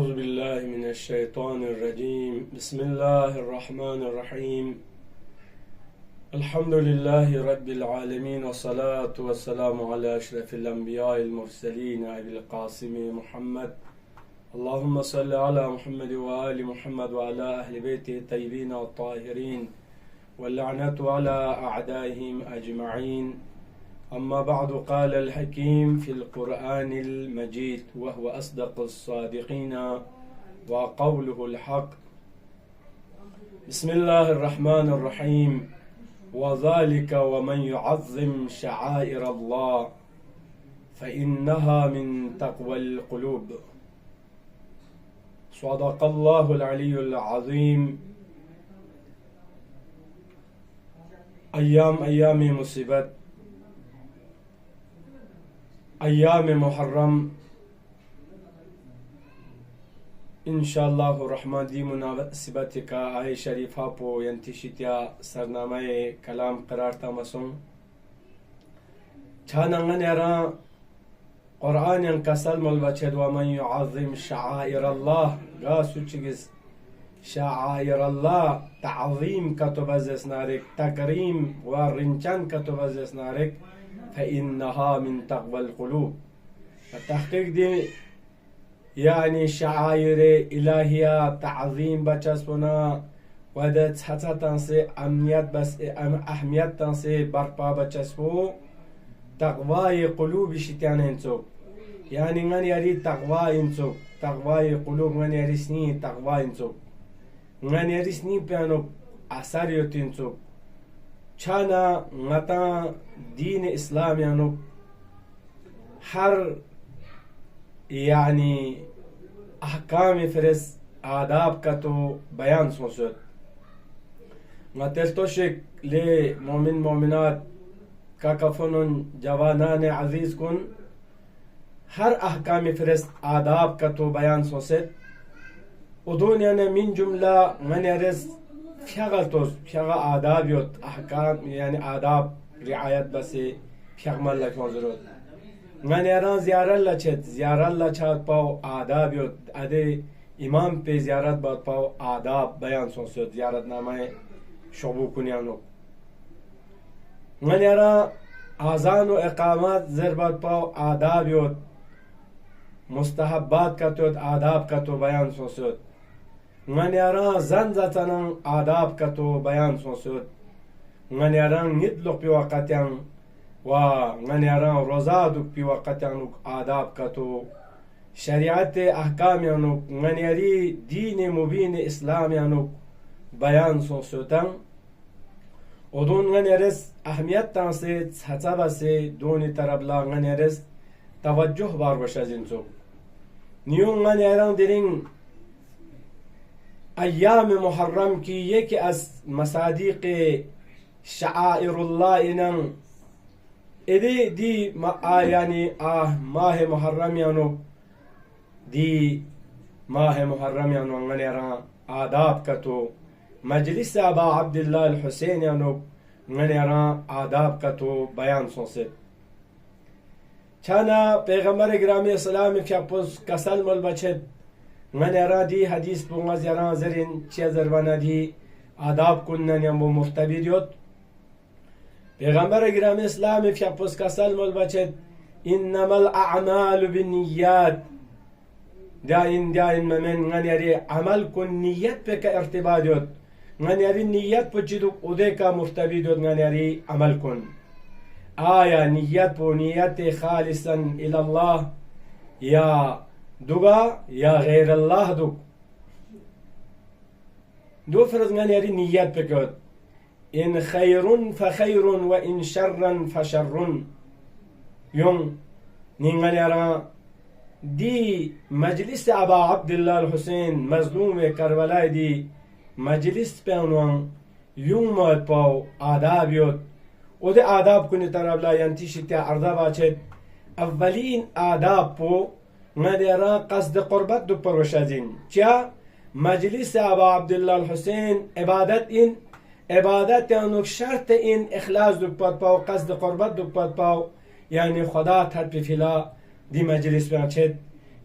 أعوذ بالله من الشيطان الرجيم. بسم الله الرحمن الرحيم. الحمد لله رب العالمين، والصلاة والسلام على أشرف الأنبياء المرسلين أبي القاسم محمد. اللهم صل على محمد وآل محمد وعلى أهل بيته الطيبين الطاهرين، واللعنة على أعدائهم أجمعين. أما بعد، قال الحكيم في القرآن المجيد وهو أصدق الصادقين وقوله الحق. بسم الله الرحمن الرحيم. وذلك ومن يعظم شعائر الله فإنها من تقوى القلوب. صدق الله العلي العظيم. أيام مصیبت، ایام محرم انشاءالله الرحمن دی مناسبت کا آئے شریفہ پو ینتشتیا سرنامہ کلام قرار تامسون چھاننگن یران قرآن ینکسل ملبچد ومن يعظم شعائر الله غاسو چگز شعائر الله تعظیم کتوبزس نارک، تکریم و رنچان کتوبزس نارک، فإنها من تقوى القلوب. التحقيق دي يعني شعائر إلهية تعظيم بچسبنا ودت حتى تنسي أمنيت بس أهميت تنسي برپا بچسبو تقوى قلوب شتيان انسو، يعني غن يري تقوى انسو، تقوى قلوب غن يري سني تقوى انسو، غن يري سني بيانو أثر يوتينسو چانا غتا دین اسلامیانو ہر يعني احکام فرس آداب کا تو بیان سوچت غتلتوشک لے مومن مومنات کا کفن جوانان عزیز کن ہر احکام فرس آداب کا تو بیان سوچت ودنیا من جملہ من يرز فيغا آداب يوت أحكام، يعني آداب رعاية بس فيغمال لك مزرود من يران زيارة لچت زيارة لچات باو آداب يوت أدي إمام پي زيارت بات باو آداب بيان سنسود زيارت نامه شعبو كنيانو من يران آذان و إقامات زربات باو آداب يوت مستحبات كتوت آداب كتو بيان سنسود من يران زنزتنا آداب كتو بيان سنسود من يران ندلق بوقتين ومن يران رزادك بوقتين آداب كتو شريعت أحكام ينوك من يري دين مبين إسلام ينوك بيان سنسودن ودون من يرس أهميت تنسي حسابة سي دوني تربلا من يرس توجه بار بشازنسو نيون من يران ديرين ایام محرم کی یکی از مصادیق شعائر الله اینن ادی دی یعنی ماه محرم یانو دی ماه محرم یانو انگنی را آداب کتو مجلس ابا عبدالله الحسین یانو انگنی را آداب کتو بیان سنسد چانا پیغمبر گرامی اسلام فیاپوز کسل مل بچد من ارادي حديث بونغاز يران زرين چيزر بنادي آداب كنن يمو مفتبيديوت پیغمبر گرام اسلام فيابوس كسل مول بچد انما الاعمال بالنيات دائن من غن يري عمل كن نيت بك ارتباطيوت غن يري نيت بچدوك اوديكا مفتبيديوت غن يري عمل كن نيت بو نيت خالصا الى الله يا دوغا يا غير الله دو فرض من يري نيات بكوت إن خير فخير وإن شر فشر يوم نيغن يرى دي مجلس أبا عبد الله الحسين مظلوم كربلاء دي مجلس بيانوان يوم موت باو آداب يوت ودي آداب كوني ترابلا ينتشي أرضا باشد أولين آداب بو مديرا قصد قربت دو پروشازين چا مجلس ابا عبدالله الحسين عبادت انو شرط این اخلاص دو پاد پاو قصد قربت دو پاد پاو يعني خدا تد بفلا دي مجلس بانچد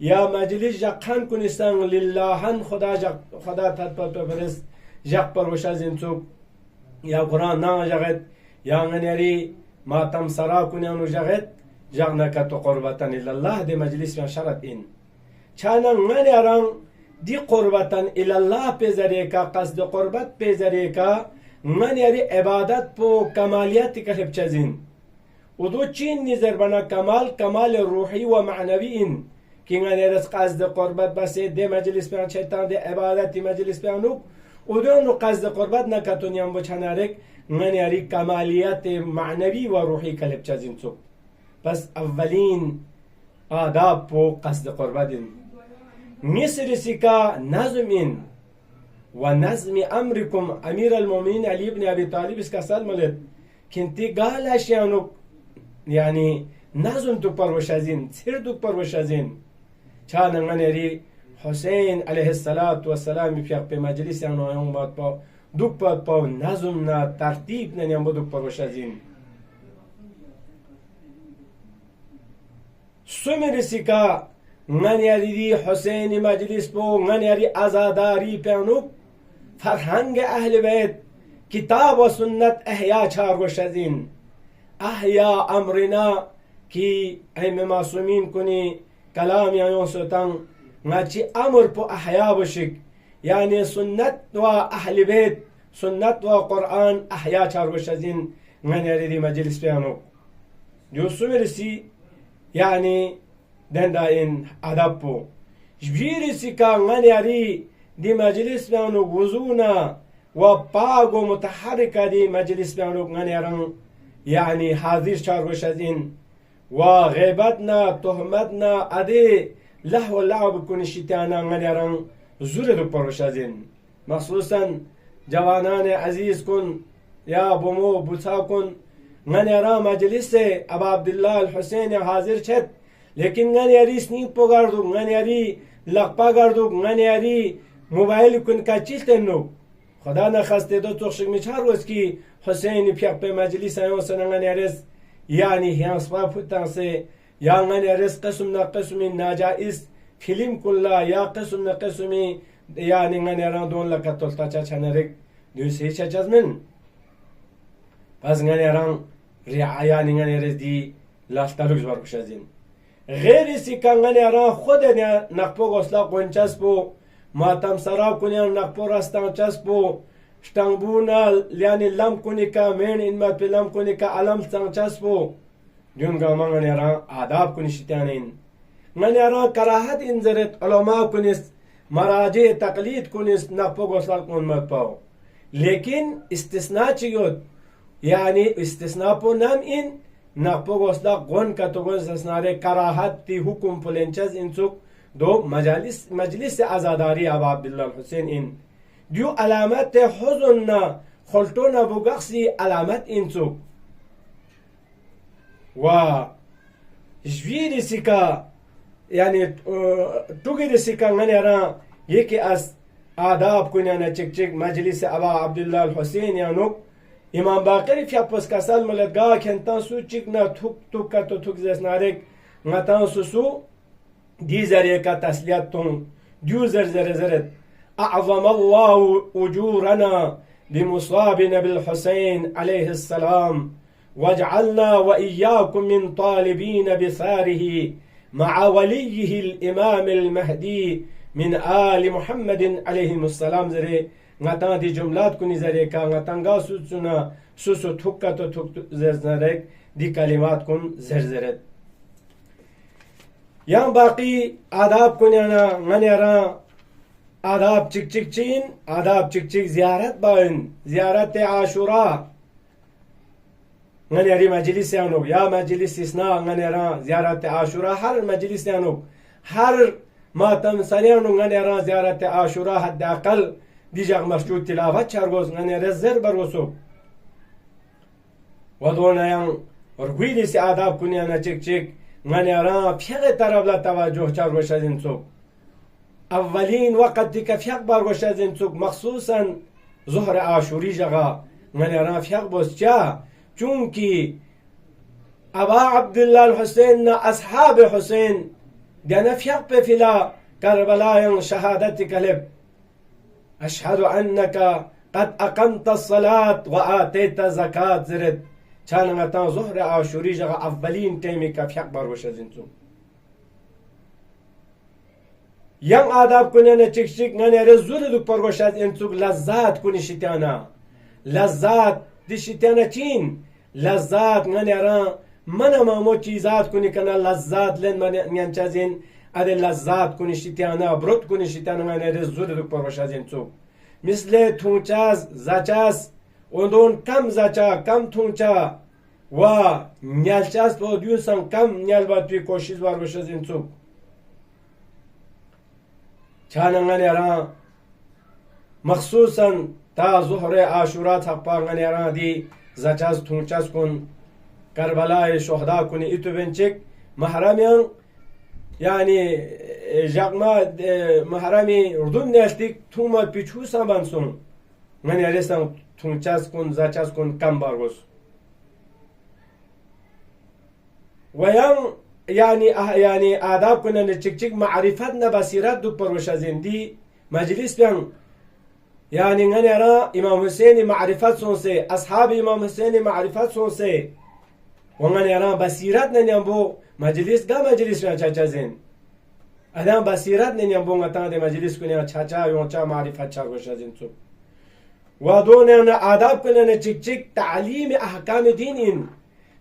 یا مجلس جقان کنستان للهن خدا تطبط فرست جق پر وشازین چوک یا قرآن نا جغت یا غنیاری ماتم سرا کنیانو جغت جغ نکتو قربتن الله دی مجلس میں شرط ان چانا غنیاران دی قربتن الله پی ذریعہ کا قصد قربت پی ذریعہ کا غنیاری عبادت پو کمالیت کلب چزین ودو چین نظر بنا کمال روحی و معنوی ان کہ غنیارس قصد قربت بس دی مجلس میں چیتان دی عبادتی مجلس میں انو ودو قصد قربت نکتو نیام بچانارک غنیاری کمالیت معنوی و روحی کلب چزین سو بس اولین آداب پو قصد قربت ان مصر سکا نظم ان و نظم امرکم امیر المومنین علی بن ابی طالب اس کا سلم لد کنتی قال اشیانو یعنی نظم تو پروشازین سر تو پروشازین چانا غنیاری حسین علیہ السلام فیق پی مجلس یعنو یوم بات پاو دوک پاد پاو نظم نا ترتیب نا نیم دوک پروشازین سمر سکا غنیاری دی حسین مجلس پو غنیاری ازاداری پیانو فرهنگ اهل بیت کتاب و سنت احیا چار و شزین احیا امرنا کی ایم معصومین کنی کلام یایون سوتن نچی امر پو احیا بشک یعنی سنت و اهل بیت سنت و قرآن احیا چار و شزین غنیاری دی مجلس پیانو جو سمرسی یعنی دندا این ادب پو جبیرسی کا غنیاری دی مجلس بیانو وضونا و پاگو متحرک دی مجلس بیانو غنیارن یعنی حاضر چارگوش از این و غیبتنا تهمتنا ادی لحو لعب کنی شیطانا غنیارن زور دو پروش از این مخصوصا جوانان عزیز کن یا بمو بوتا کن غنیارن مجلس ابا عبدالله الحسین حاضر چد لیکن غنیاری سنیپ پو گردو غنیاری لقپا گردو غنیاری موبایل کن کا چیز تنو خدا نخسته دو تخشک میچار روز کی حسین پیق به مجلس ایون سننگن یارس یعنی هیانس با پوتن سے یانگن یارس قسم نا قسم ناجائز فیلم کلا یا قسم نا قسم یعنی نگن یاران دون لکتول تاچا چنرک دوست هیچ چزمن پس نگن یاران رعایا نگن یارس دی لاستالوک زبار کشازین غیر اسی کنگن یاران خود نقپو گسلا قنچس پو ماتم سراب کنیان نقپو راستان چسبو شتنبونا یعنی لم کنی کا مین انمت پی لم کنی کا علم سان چسبو جون گاما غنیاران آداب کنی شتیانین غنیاران کراہت انزرت علماء کنیس مراجع تقلید کنیس نقپو گسلا کن مت پاو لیکن استثناء چیود یعنی استثناء پو نام این نقپو گسلا گون کتو استثناء کراہت تی حکم پلنچز انسوک دو مجلس ازاداری ابا عبدالله الحسین این دیو علامت حزن نا خلطون ابو گخسی علامت اینسو و جویر سکا یعنی توگیر سکا غنیاران یکی از آداب کنیانا چک چک مجلس ابا عبدالله الحسین یانو امام باقری فیا پس کسال ملدگاه کنتان سو چک نا ٹھک کا تو ٹھک زیس نارک نتان سو دی ذریعہ کا تسلیت تون دیو زرزرت اعظم الله اجورنا بمصابنا بالحسين عليه السلام واجعلنا واياكم من طالبين بثاره مع وليه الامام المهدي من آل محمد عليه السلام زري نتان دي جملات کنی ذریعہ کا نتانگا سوچنا سوسو ٹھکا تو ٹھک زرزرک دی کلمات کن زرزرت یہاں باقی آداب کنیانا غنیاران آداب چک چک چین آداب چک چک زیارت باین زیارت عاشورا غنیاری مجلس یانو یا مجلس اسنا غنیاران زیارت عاشورا ہر مجلس یانو ہر ماتم سنیانو غنیاران زیارت عاشورا حد اقل دیجاق مشروط تلاوت چارگوز غنیار زر بروسو ودونا یان ورگویلی سی آداب کنیانا چک چک غنیاران فیق طرف لا توجه چار گوشازین سوک اولین وقت دیکھ فیق بار گوشازین سوک مخصوصا ظهر عاشوری جگہ غنیاران فیق بوس چا چونکی ابا عبداللہ الحسین نا اصحاب حسین دانا فيق بفلا كربلاء شهادة كلب أشهد أنك قد أقمت الصلاة وآتيت زكاة زرد كان غتان ظهر عاشوري جغا أفضلين تيمي كفيق بروش زنتو ين آداب كننا تشكشك نانا رزول دو بروش زنتو لذات كوني شتانا لذات دي شتانا تين لذات نانا را منا مامو چیزات کنی کنا لذات لن من نянчазин аде لذات کنی شتانا برود کنی شتانا نانا رزول دو پروش زنتو مثل تونچاز زاچاز اندون کم زاچا کم تونچا و نیالچاز تو دیوسان کم نیال با توی کوشیز بار بشه زنتو چاننگان یاران مخصوصا تا ظهر عاشورات حقپاغان یاران دی زاچاز تونچاز کن کربلای شهدا کنی ایتو بنچک محرمیان yani jagma mahrami urdun nestik tuma pichu sambansun ngani aresan tunchas kun zachas kun kambargos ويان يعني آداب كنا نتشكك معرفتنا بصيرات دو بروشازين دي مجلس بيان يعني غني أرى إمام حسين معرفات سونسي أصحاب إمام حسين معرفات سونسي وغني أرى بصيراتنا نيامبو مجلس دا مجلس بيان چاچازين أدام بصيراتنا نيامبو غتان دي مجلس كنا چاچا يونچا معرفات چاگوشازين تو ودون آداب كنا نتشكك تعليم أحكام دينين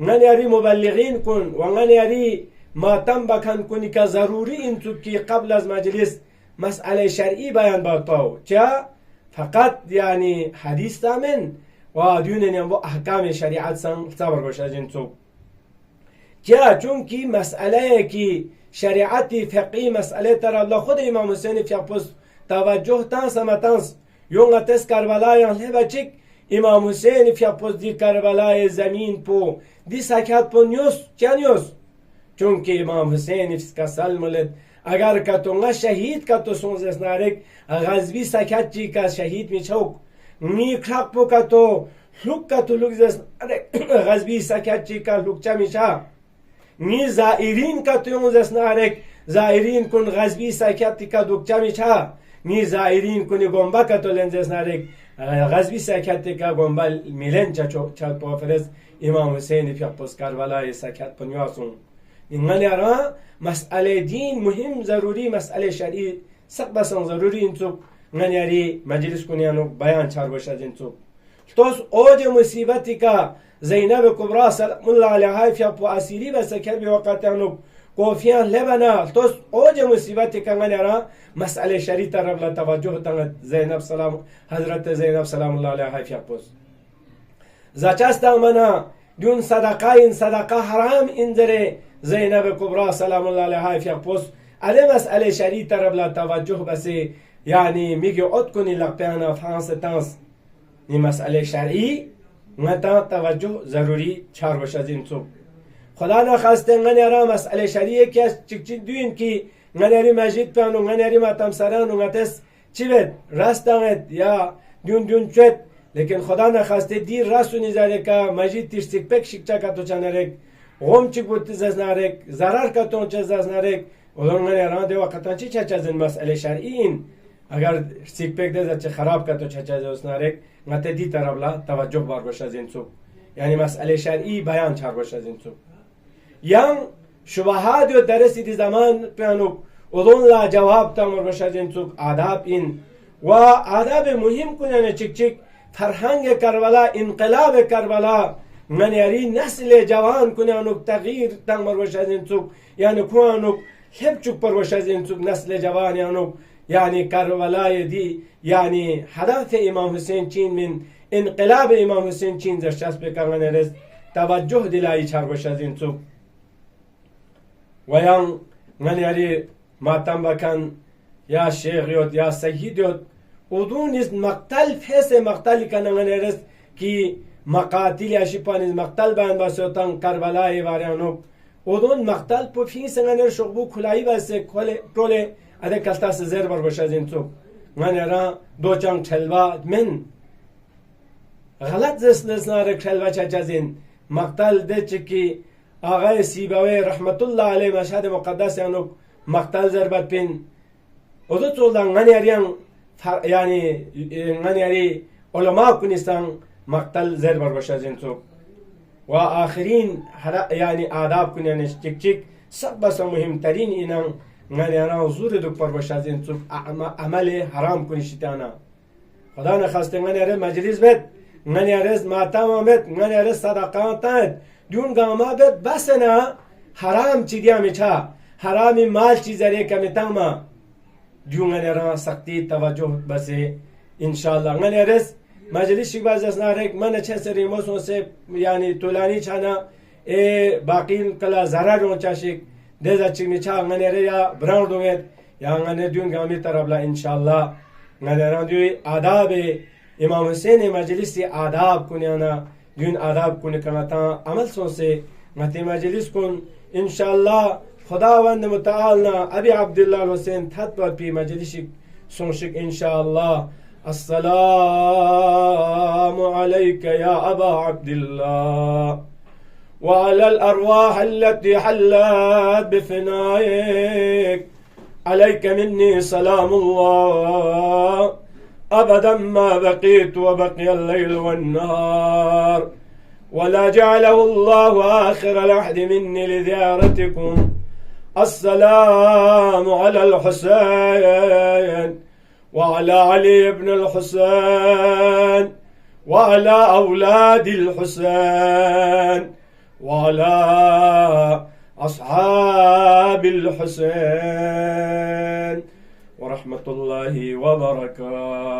غني أري مبلغين كن وغني أري ما تم بكن كوني كضروري انتو كي قبل از مجلس مسألة شرعي بيان بطاو چا فقط يعني حديث تامن ودون ينبو أحكام شريعات سن صبر بشاجين تو چا چونكي مسألة كي شريعتي فقهي مسألة ترى الله خود إمام حسين في أبوس توجه تانس متانس يونغ تس كربلاء ينهبا چك إمام حسين في أبوس دي كربلاء زمين پو دي ساكات پو نيوس چا نيوس چونکه امام حسین کا سلملد اگر کتونگا شهید کتو سونزس نارک غزبی سکت چی کا شهید می چوک می کھاک پو کتو لوک کتو لوک زس غزبی سکت چی کا لوکچا می چا می زائرین کتو یونزس نارک زائرین کن غزبی سکت کا دوکچا می چا می زائرین کنی گمبا کتو لنزس نارک غزبی سکت کا گمبا میلن چا پو فرز امام حسین پیاپوس کربلای سکت پنیاسون إنغاني أرى مسألة دين مهم ضروري مسألة شرعي سقبسا ضروري انتو غاني أري مجلس كنيانو بيان چار بشاد انتو توس اوج مصيبتي کا زينب كبرى سلام الله عليها في أبو أسيري بس كلبي وقتانو كوفيان لبنا توس اوج مصيبتي کا غاني أرى مسألة شرعي طرف لا توجه تنغ زينب سلام حضرت زينب سلام الله عليها في أبوس زاچاستا منا دون صدقه حرام انزره زينب كبرى سلام الله عليها في أبوس على مسألة شرعية طرف لا توجه بس يعني ميجي أتكوني لقيانا فرنسا تانس ني مسألة شرعية متى توجه ضروري چار بشازين تو خدا نخواستن غني را مسألة شرعية كي چك دوين كي غني ري مجيد بانو غني ري ماتم سرانو غتس چيبت راستانت يا دون چت لكن خدا نخواسته دیر راستو نزاره که مجید تیرسیک پک شکچا کتو چنرک غم چی بود زنارک ضرر کتون چه زنارک اولون ران دیو قطعا چی چه چزن مسئله شرعی این اگر سیک پک دزد چه خراب کتو چه چه زنارک نته دی طرف لا توجه بار باشه از این سو یعنی مسئله شرعی بیان چار باشه از این سو یم شبهات و درسی دی زمان پیانو اولون لا جواب تامر باشه از این سو آداب این و آداب مهم کنن چک فرهنگ کربلا انقلاب کربلا من یاری نسل جوان کنانو تغییر تنمر وشازین سوک یعنی کوانو لب چوک پر وشازین سوک نسل جوان یعنی يعني کربلای دی يعني حدث امام حسین چین من انقلاب امام حسین چین زرشاس بکرمن رس توجه دلایی چار وشازین سوک ویان من یاری ماتم بکن یا شیخ یود یا سید یود ودون از مقتل فیس مقتلی کنن رس کی مقاتل اشپانیز مقتل بان باسوتان کربلای واریانو ودون مقتل پو فیس نگر شغبو کلایی باسه کله اده کلتاس زیر بر باشازین تو من را دو چنگ چلوا من غلط زسناره چلوا چجازین مقتل ده چکی آقای سیبوی رحمت الله علیه مشهد مقدس یانو مقتل زربت بين ودت والله غني أريان يعني غني أري علماء كنيستان مقتل زربر بشازين سوق وآخرين يعني آداب كنيانش تك سب بس مهم ترين إنان غني أنا حضور دكتور بشازين سوق عمل حرام كنيشتانا خدا نخواست غني أري مجلس بيت غني أري ماتام بيت غني أري صدقات دون گاما بيت بس أنا حرام چیدیا میچا حرامی مال چیزاره کمیتاما دیون غنی أري سختی توجه بس انشالله غني أري مجلس شباز اسنارك من اچھے سری موسوں سے يعني طولانی چھانا باقین کلا زرار چاشک دزا چمی چھا غنی أري یا براون دوت یا غنی دیون گامی طرفلا انشاءالله غنی أري دوی آداب امام حسین مجلس آداب کنیانا دیون آداب کنی کناتا عمل سو سے غتی مجلس کن انشاءالله خداوند متعالنا ابي عبد الله الحسين تطبع في مجلس سنشك انشاءالله السلام عليك يا أبا عبد الله وعلى الأرواح التي حلت بفنائك عليك مني سلام الله أبدا ما بقيت وبقي الليل والنهار ولا جعله الله آخر العهد مني لزيارتكم السلام على الحسين وعلى علي بن الحسين وعلى أولاد الحسين وعلى أصحاب الحسين ورحمة الله وبركاته.